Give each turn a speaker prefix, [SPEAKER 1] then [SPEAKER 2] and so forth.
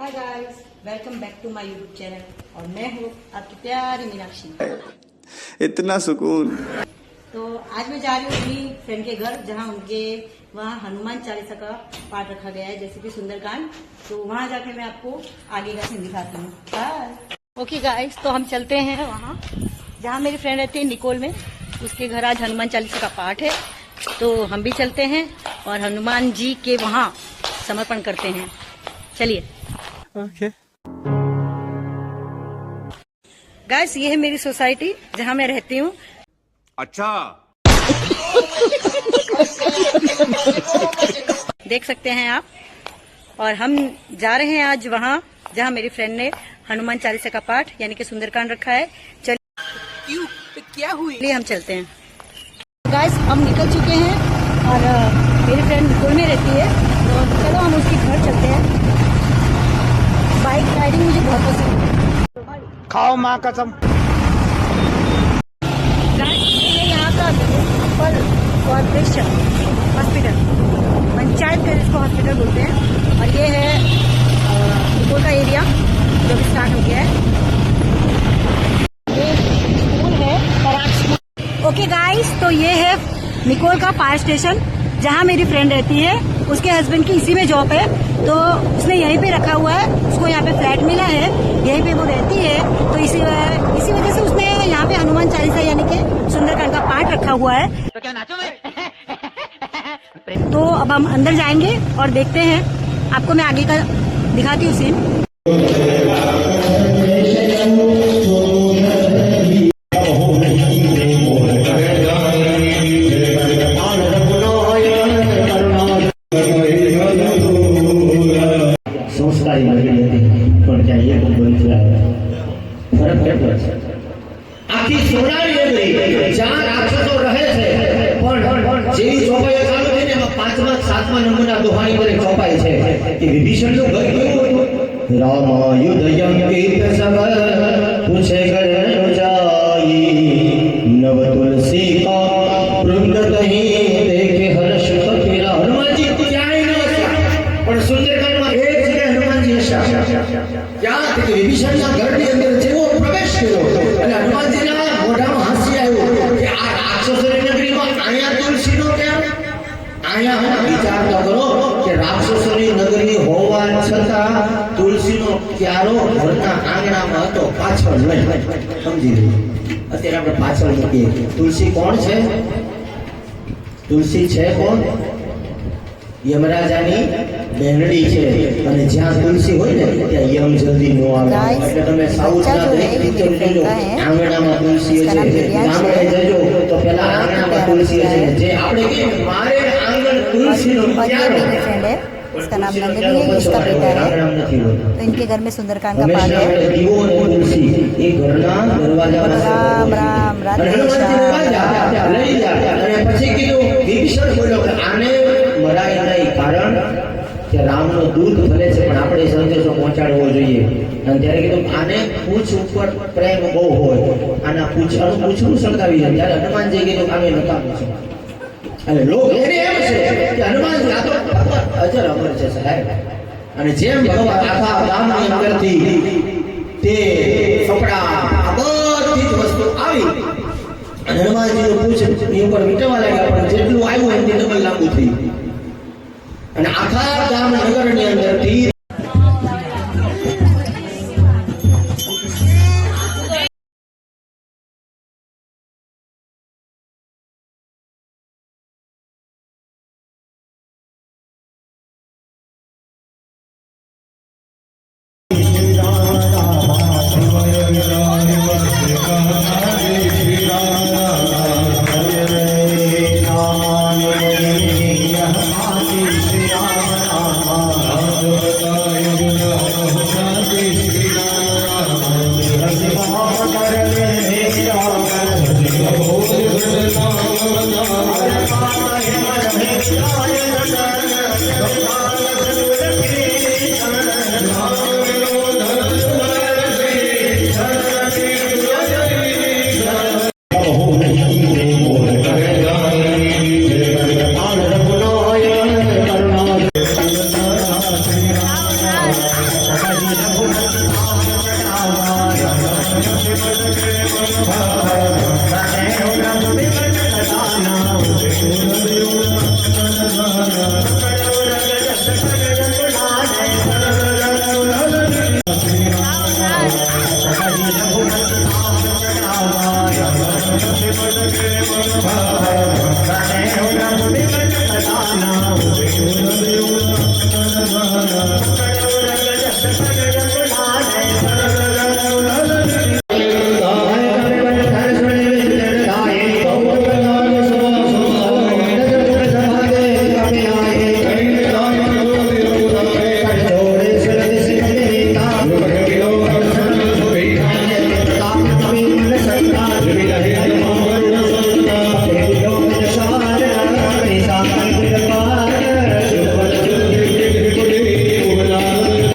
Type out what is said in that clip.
[SPEAKER 1] Hi guys, welcome back to my YouTube channel और मैं हूँ आपकी प्यारी मीनाक्षी।
[SPEAKER 2] इतना सुकून।
[SPEAKER 1] तो आज मैं जा रही हूँ अपनी फ्रेंड के घर, जहाँ उनके वहाँ हनुमान चालीसा का पाठ रखा गया है, जैसे कि सुंदरकांड। तो वहाँ जाके मैं आपको आगे का सीन दिखाती हूँ। ओके गाइस, तो हम चलते हैं वहाँ जहाँ मेरी फ्रेंड रहती है निकोल में। उसके घर आज हनुमान चालीसा का पाठ है, तो हम भी चलते हैं और हनुमान जी के वहाँ समर्पण करते हैं। चलिए।
[SPEAKER 2] ओके
[SPEAKER 1] गाइस, ये है मेरी सोसाइटी जहाँ मैं रहती हूँ।
[SPEAKER 3] अच्छा।
[SPEAKER 1] देख सकते हैं आप। और हम जा रहे हैं आज वहाँ जहाँ मेरी फ्रेंड ने हनुमान चालीसा का पाठ यानी कि सुंदरकांड रखा है। चलिए।
[SPEAKER 4] क्यों? क्या हुई?
[SPEAKER 1] हम चलते हैं। गाइस, हम निकल चुके हैं और मेरी फ्रेंड निकोल में रहती है, तो चलो हम उसके घर चलते हैं। बाइक राइडिंग मुझे बहुत पसंद है।
[SPEAKER 2] खाओ माँ कसम।
[SPEAKER 1] ये यहाँ का पर कॉर्पोरेशन हॉस्पिटल, पंचायत का इसको हॉस्पिटल बोलते हैं। और ये है निकोल का एरिया जो भी स्टार्ट हो गया है। ये स्कूल है पराग स्कूल। ओके गाइस, तो ये है निकोल का फायर स्टेशन जहाँ मेरी फ्रेंड रहती है। उसके हस्बैंड की इसी में जॉब है, तो उसने यहीं पे रखा हुआ है। उसको यहाँ पे फ्लैट मिला है, यहीं पे वो रहती है। तो इसी वजह से उसने यहाँ पे हनुमान चालीसा यानी कि सुंदरकांड का पाठ रखा हुआ है।
[SPEAKER 4] तो क्या नाचो मैं?
[SPEAKER 1] तो अब हम अंदर जाएंगे और देखते हैं। आपको मैं आगे का दिखाती हूँ सीन।
[SPEAKER 5] સંસ્કારી લાગી હતી પણ ત્યાં એક બનશે ફરક કેટલો છે આખી સોનારી નગરી જ્યાં રાક્ષસો રહે છે પણ જેવી ચોપાઈઓ ચાલુ થઈને એમાં 5મા 7મા નંબરના દોહાઈ પર ચોપાઈ છે કે વિભીષણનું ઘર કેવું હતું રામાયુધયં કીર્ત સબર પૂછે ગણ જાઈ નવ તુલસી કા વૃંદ તહી દેખે હર્ષ કપિરા હનુમાનજી ક્યાંય ન છે પણ સુંદરકાંડમાં એક વિભીષણના ઘરની અંદર જેવો પ્રવેશ કર્યો અને હનુમાનજીના મોઢામાં હાસ્ય આવ્યું કે આ રાક્ષસોની નગરીમાં અહીંયા તુલસીનો કેમ? અહીંયા વિચાર તો કરો કે રાક્ષસોની નગરી હોવા છતાં તુલસીનો ક્યારો ઘરના આંગણામાં હતો, પાછળ નહીં. સમજી લો. અત્યારે આપણે પાછળ મૂકીએ. તુલસી કોણ છે? તુલસી છે કોણ? યમરાજાની બેનડી છે. અને જ્યાં તુલસી હોય ને ત્યાં યમ જલ્દી નો આવે. એટલે તમે સાઉથના દરેક પિક્ચર જોજો, આંગણામાં તુલસી છે. ગામડે જજો તો પેલા આંગણામાં તુલસી છે. જે આપણે કે મારે આંગણ તુલસીનો ક્યારો.
[SPEAKER 1] इसका नाम नंदिनी है, इसका बेटा है। तो इनके घर में सुंदरकांड का पाठ है। राम राम राधे
[SPEAKER 5] કારણ કે રામનો દૂત ભલે છે પણ આપણે સંદેશો પહોંચાડવો જોઈએ. અને ત્યારે કીધું આને પૂછ ઉપર પ્રેમ બહુ હોય, આના પૂછનું સળગાવી જાય. ત્યારે હનુમાનજી કીધું આમે નકામું છે. અને લોક એને એમ છે કે હનુમાનજી આ તો અજર અમર છે સાહેબ. અને જેમ ભગવાન આખા ગામની અંદરથી તે કપડા આ બધી જ વસ્તુ આવી અને હનુમાનજીનું પૂછ એની ઉપર વીટવા લાગ્યા, પણ જેટલું આવ્યું એમથી ડબલ લાંબુ થયું. અને આખા ગામ નગરની અંદરથી
[SPEAKER 3] शिव के मन भाव